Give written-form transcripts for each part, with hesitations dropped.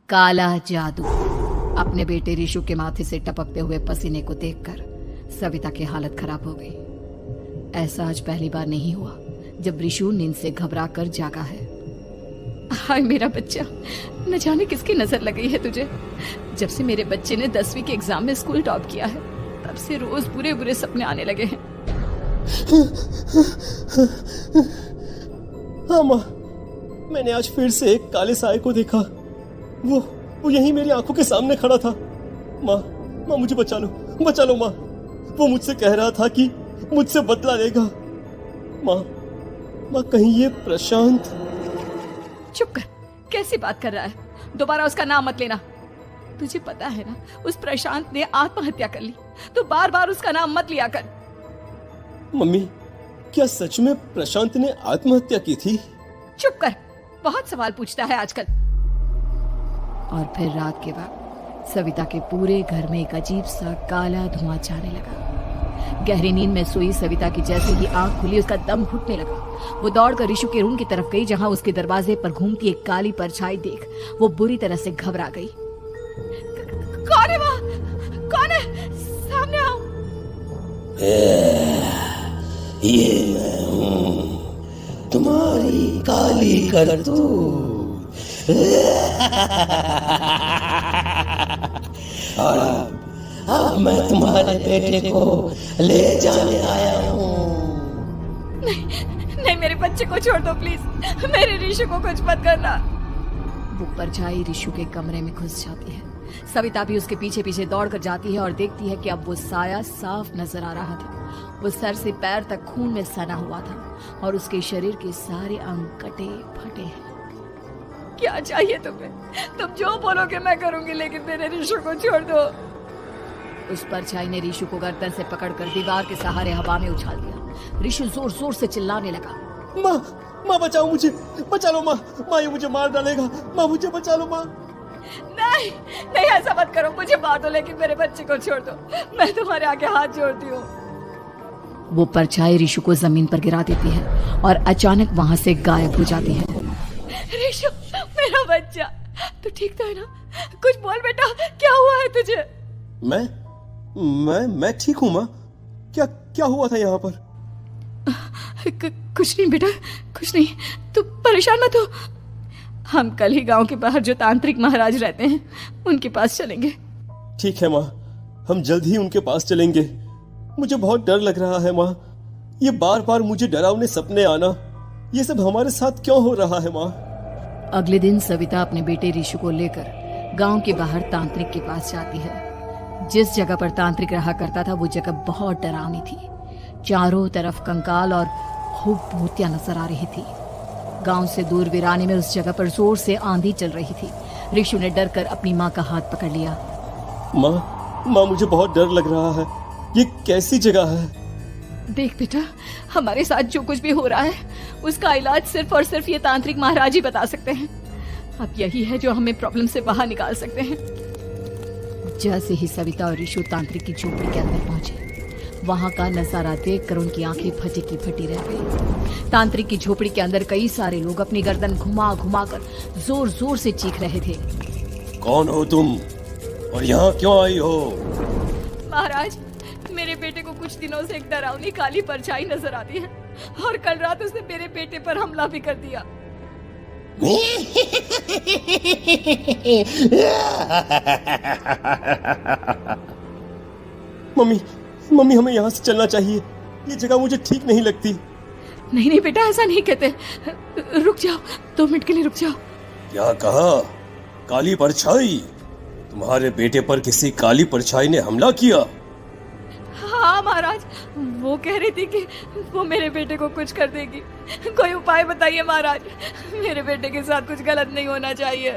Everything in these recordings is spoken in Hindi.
काला जादू। अपने बेटे रिशु के माथे से टपकते हुए पसीने को देखकर सविता की हालत खराब हो गई। ऐसा आज पहली बार नहीं हुआ जब रिशु नींद से घबरा कर जागा है। हाय मेरा बच्चा, न जाने किसकी नजर लगी है तुझे। जब से मेरे बच्चे ने 10वीं के एग्जाम में स्कूल टॉप किया है तब से रोज बुरे बुरे सपने आने लगे हैं। हाँ माँ, मैंने आज फिर से एक काले साए को देखा। वो यहीं मेरी आंखों के सामने खड़ा था। माँ मुझे बचा लो माँ। वो मुझसे कह रहा था कि मुझसे बदला लेगा। माँ कहीं ये प्रशांत। चुप कर, कैसी बात कर रहा है? दोबारा उसका नाम मत लेना। तुझे पता है ना उस प्रशांत ने आत्महत्या कर ली, तो बार बार उसका नाम मत लिया कर। मम्मी, क्या सच में प्रशांत ने आत्महत्या की थी? चुप कर, बहुत सवाल पूछता है आजकल। और फिर रात के बाद सविता के पूरे घर में एक अजीब सा काला धुआं छाने लगा। गहरी नींद में सोई सविता की जैसे ही आंख खुली उसका दम घुटने लगा। वो दौड़कर रिशु के रूम की तरफ गई जहां उसके दरवाजे पर घूमती एक काली परछाई देख वो बुरी तरह से घबरा गई। कौन है वहाँ? कौन है? सामने आओ। ये मैं हूँ, तुम्हारी काली करतूत। और अब मैं तुम्हारे बेटे को ले जाने आया हूँ। नहीं, मेरे बच्चे को छोड़ दो प्लीज। मेरे रिशु को कुछ मत करना। वो परछाई रिशु के कमरे में घुस जाती है। सविता भी उसके पीछे पीछे दौड़ कर जाती है और देखती है कि अब वो साया साफ नजर आ रहा था। वो सर से पैर तक खून में सना हुआ था और उसके शरीर के सारे अंग कटे फटे हैं। क्या चाहिए तुम्हें? तुम जो बोलोगे मैं करूंगी, लेकिन मेरे रिशु को छोड़ दो। उस परछाई ने रिशु को गर्दन से पकड़कर दीवार के सहारे हवा में उछाल दिया। रिशु जोर जोर से चिल्लाने लगा। माँ बचाओ मुझे, बचा लो माँ, ये मुझे मार डालेगा। माँ मुझे बचा लो माँ। नहीं, ऐसा मत करो। मुझे मार दो लेकिन मेरे बच्चे को छोड़ दो। मैं तुम्हारे आगे हाथ जोड़ती हूँ। वो परछाई रिशु को जमीन पर गिरा देती है और अचानक वहां से गायब हो जाती है। रिशु, मेरा बच्चा, तू ठीक तो है ना? कुछ बोल बेटा, क्या हुआ है तुझे? मैं ठीक हूँ माँ। क्या हुआ था यहाँ पर? कुछ नहीं बेटा, कुछ नहीं। तू परेशान मत हो। हम कल ही गांव के बाहर जो तांत्रिक महाराज रहते हैं उनके पास चलेंगे। ठीक है माँ, हम जल्द ही उनके पास चलेंगे। मुझे बहुत डर लग रहा है माँ। ये बार बार मुझे डरावने सपने आना, ये सब हमारे साथ क्यों हो रहा है माँ? अगले दिन सविता अपने बेटे रिशु को लेकर गांव के बाहर तांत्रिक के पास जाती है। जिस जगह पर तांत्रिक रहा करता था वो जगह बहुत डरावनी थी। चारों तरफ कंकाल और खूब भूतियां नजर आ रही थी। गांव से दूर वीराने में उस जगह पर जोर से आंधी चल रही थी। रिशु ने डर कर अपनी माँ का हाथ पकड़ लिया। माँ मुझे बहुत डर लग रहा है। ये कैसी जगह है? देख बेटा, हमारे साथ जो कुछ भी हो रहा है उसका इलाज सिर्फ और सिर्फ ये तांत्रिक महाराज ही बता सकते हैं। अब यही है जो हमें प्रॉब्लम से बाहर निकाल सकते हैं। जैसे ही सविता और रिशु तांत्रिक की झोपड़ी के अंदर पहुंचे, वहां का नजारा देखकर उनकी आंखें फटी की फटी रह गई। तांत्रिक की झोपड़ी के अंदर कई सारे लोग अपनी गर्दन घुमा घुमा कर जोर जोर से चीख रहे थे। कौन हो तुम और यहाँ क्यों आई हो? महाराज, मेरे बेटे को कुछ दिनों से एक डरावनी काली परछाई नजर आती है और कल रात उसने मेरे बेटे पर हमला भी कर दिया। मम्मी हमें यहाँ से चलना चाहिए। ये जगह मुझे ठीक नहीं लगती। नहीं बेटा, ऐसा नहीं कहते। रुक जाओ, 2 मिनट के लिए रुक जाओ। क्या कहा? काली परछाई? तुम्हारे बेटे पर किसी काली परछाई ने हमला किया? हाँ महाराज, वो कह रही थी कि वो मेरे बेटे को कुछ कर देगी। कोई उपाय बताइए महाराज, मेरे बेटे के साथ कुछ गलत नहीं होना चाहिए।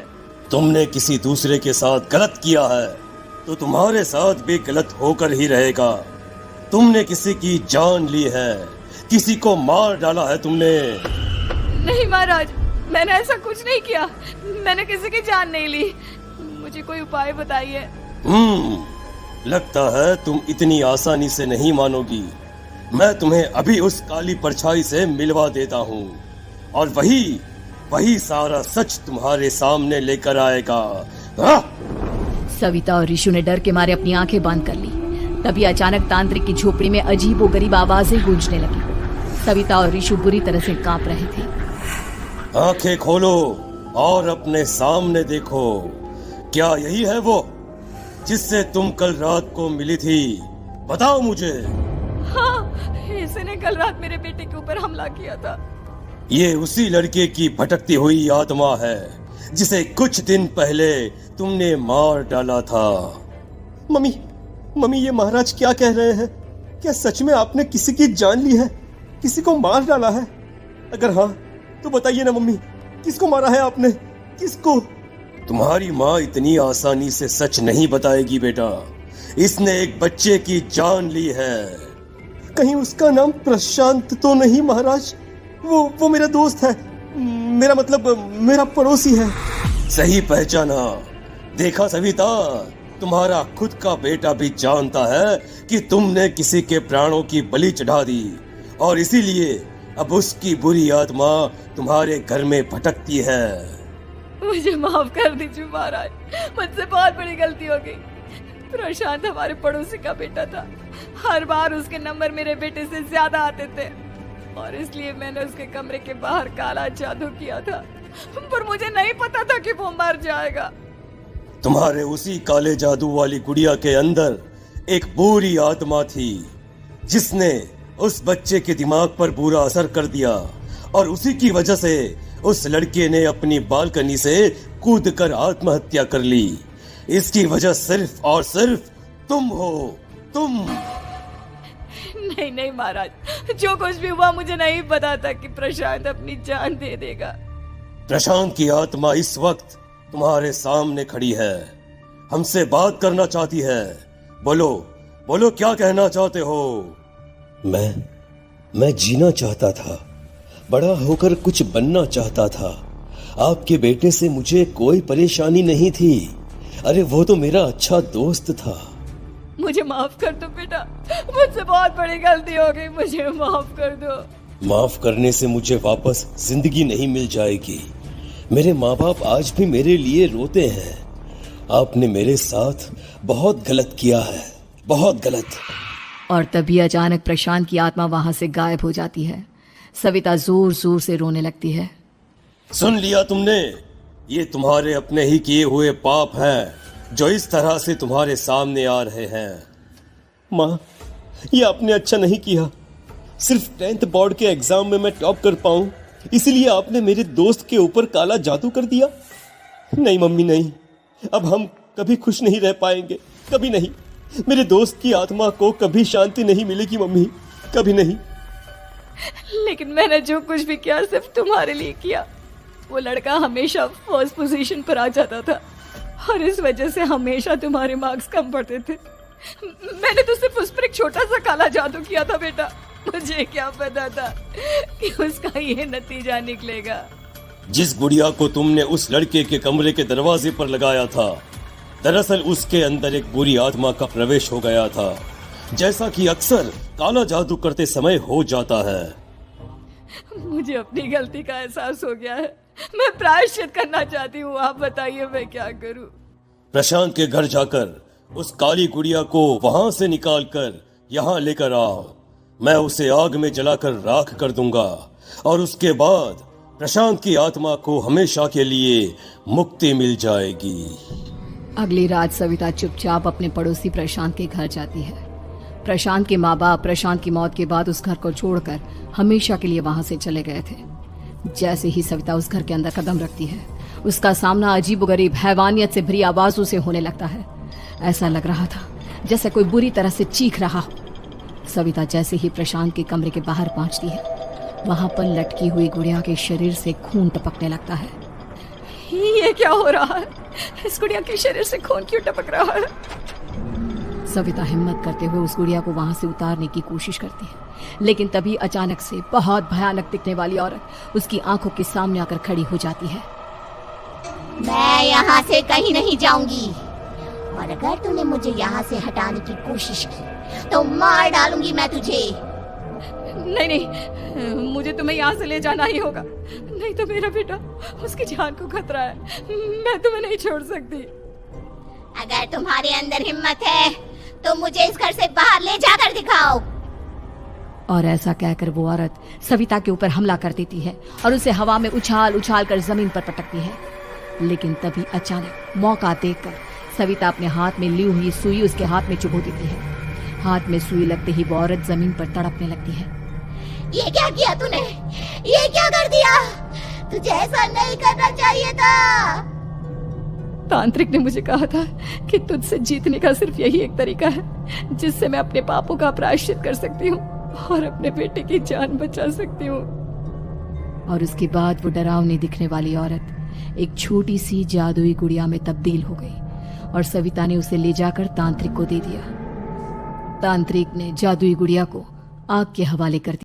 तुमने किसी दूसरे के साथ गलत किया है तो तुम्हारे साथ भी गलत होकर ही रहेगा। तुमने किसी की जान ली है, किसी को मार डाला है तुमने। नहीं महाराज, मैंने ऐसा कुछ नहीं किया। मैंने किसी की जान नहीं ली। मुझे कोई उपाय बताइए। लगता है तुम इतनी आसानी से नहीं मानोगी। मैं तुम्हें अभी उस काली परछाई से मिलवा देता हूँ और वही सारा सच तुम्हारे सामने लेकर आएगा। सविता और ऋषु ने डर के मारे अपनी आंखें बंद कर ली। तभी अचानक तांत्रिक की झोपड़ी में अजीबोगरीब आवाजें गूंजने लगी। सविता और ऋषु बुरी तरह से कांप रहे थे। आंखें खोलो और अपने सामने देखो। क्या यही है वो जिससे तुम कल रात को मिली थी? बताओ मुझे। हाँ, इसने कल रात मेरे बेटे के ऊपर हमला किया था। ये उसी लड़के की भटकती हुई आत्मा है जिसे कुछ दिन पहले तुमने मार डाला था। मम्मी ये महाराज क्या कह रहे हैं? क्या सच में आपने किसी की जान ली है? किसी को मार डाला है? अगर हाँ तो बताइए ना मम्मी, किसको मारा है आपने? किसको? तुम्हारी माँ इतनी आसानी से सच नहीं बताएगी बेटा। इसने एक बच्चे की जान ली है। कहीं उसका नाम प्रशांत तो नहीं महाराज? वो मेरा दोस्त है, मेरा मतलब मेरा पड़ोसी है। सही पहचाना। देखा सविता, तुम्हारा खुद का बेटा भी जानता है कि तुमने किसी के प्राणों की बलि चढ़ा दी और इसीलिए अब उसकी बुरी आत्मा तुम्हारे घर में भटकती है। मुझे माफ कर दीजिए महाराज, मुझसे बहुत बड़ी गलती हो गई। प्रशांत हमारे पड़ोसी का बेटा था। हर बार उसके नंबर मेरे बेटे से ज्यादा आते थे और इसलिए मैंने उसके कमरे के बाहर काला जादू किया था, पर मुझे नहीं पता था कि वो मर जाएगा। तुम्हारे उसी काले जादू वाली गुड़िया के अंदर एक बुरी आत्मा थी जिसने उस बच्चे के दिमाग पर बुरा असर कर दिया और उसी की वजह से उस लड़के ने अपनी बालकनी से कूदकर आत्महत्या कर ली। इसकी वजह सिर्फ और सिर्फ तुम हो, तुम। नहीं महाराज, जो कुछ भी हुआ मुझे नहीं पता था कि प्रशांत अपनी जान दे देगा। प्रशांत की आत्मा इस वक्त तुम्हारे सामने खड़ी है, हमसे बात करना चाहती है। बोलो क्या कहना चाहते हो? मैं जीना चाहता था, बड़ा होकर कुछ बनना चाहता था। आपके बेटे से मुझे कोई परेशानी नहीं थी। अरे वो तो मेरा अच्छा दोस्त था। मुझे माफ कर दो बेटा, मुझसे बहुत बड़ी गलती हो गई, मुझे माफ कर दो। माफ करने से मुझे वापस जिंदगी नहीं मिल जाएगी। मेरे माँ बाप आज भी मेरे लिए रोते हैं। आपने मेरे साथ बहुत गलत किया है, बहुत गलत। और तभी अचानक प्रशांत की आत्मा वहां से गायब हो जाती है। सविता जोर जोर से रोने लगती है। सुन लिया तुमने? ये तुम्हारे अपने ही किए हुए पाप हैं जो इस तरह से तुम्हारे सामने आ रहे हैं। माँ, ये आपने अच्छा नहीं किया। सिर्फ 10th बोर्ड के एग्जाम में मैं टॉप कर पाऊं, इसीलिए आपने मेरे दोस्त के ऊपर काला जादू कर दिया। नहीं मम्मी नहीं, अब हम कभी खुश नहीं रह पाएंगे, कभी नहीं। मेरे दोस्त की आत्मा को कभी शांति नहीं मिलेगी मम्मी, कभी नहीं। लेकिन मैंने जो कुछ भी किया सिर्फ तुम्हारे लिए किया। वो लड़का हमेशा फर्स्ट पोजीशन पर आ जाता था और इस वजह से हमेशा तुम्हारे मार्क्स कम पड़ते थे। मैंने तो सिर्फ उस पर एक छोटा सा काला जादू किया था बेटा। मुझे क्या पता था कि उसका ये नतीजा निकलेगा। जिस गुड़िया को तुमने उस लड़के के कमरे के दरवाजे पर लगाया था, दरअसल उसके अंदर एक बुरी आत्मा का प्रवेश हो गया था, जैसा कि अक्सर काला जादू करते समय हो जाता है। मुझे अपनी गलती का एहसास हो गया है, मैं प्रायश्चित करना चाहती हूँ। आप बताइए मैं क्या करूँ? प्रशांत के घर जाकर उस काली गुड़िया को वहां से निकालकर यहाँ लेकर आओ। मैं उसे आग में जलाकर राख कर दूंगा और उसके बाद प्रशांत की आत्मा को हमेशा के लिए मुक्ति मिल जाएगी। अगली रात सविता चुपचाप अपने पड़ोसी प्रशांत के घर जाती है। प्रशांत के माँ बाप प्रशांत की मौत के बाद उस घर को छोड़कर हमेशा के लिए वहां से चले गए थे। जैसे ही सविता उस घर के अंदर कदम रखती है, उसका सामना अजीबोगरीब हैवानियत से भरी आवाजों से होने लगता है। ऐसा लग रहा था जैसे कोई बुरी तरह से चीख रहा हो। सविता जैसे ही प्रशांत के कमरे के बाहर पहुंचती है, वहां पर लटकी हुई गुड़िया के शरीर से खून टपकने लगता है। ये क्या हो रहा है? इस गुड़िया के शरीर से खून क्यों टपक रहा है? सविता हिम्मत करते हुए उस गुड़िया को वहां से उतारने की कोशिश करती है, लेकिन तभी अचानक से बहुत भयानक दिखने वाली औरत उसकी आंखों के सामने आकर खड़ी हो जाती है। मैं यहाँ से कहीं नहीं जाऊंगी और अगर तूने मुझे यहाँ से हटाने की कोशिश की तो मार डालूंगी मैं तुझे। नहीं, मुझे तुम्हें यहाँ से ले जाना ही होगा, नहीं तो मेरा बेटा, उसकी जान को खतरा है। मैं तुम्हें नहीं छोड़ सकती। अगर तुम्हारे अंदर हिम्मत है तो मुझे इस घर से बाहर ले जाकर दिखाओ। और ऐसा कहकर वो औरत सविता के ऊपर हमला कर देती है और उसे हवा में उछाल उछाल कर जमीन पर पटकती है। लेकिन तभी अचानक मौका देखकर सविता अपने हाथ में ली हुई सुई उसके हाथ में चुभो देती है। हाथ में सुई लगते ही वो औरत जमीन पर तड़पने लगती है। ये क्या किया तूने? ये क्या कर दिया? तुझे ऐसा नहीं करना चाहिए था। तांत्रिक ने मुझे कहा था कि तुझसे जीतने का सिर्फ यही एक तरीका है जिससे मैं अपने पापों का प्रायश्चित कर सकती हूँ और अपने बेटे की जान बचा सकती हूँ। और उसके बाद वो डरावनी दिखने वाली औरत एक छोटी सी जादुई गुड़िया में तब्दील हो गई और सविता ने उसे ले जाकर तांत्रिक को दे दिया। तांत्रिक ने जादुई गुड़िया को आग के हवाले कर दिया।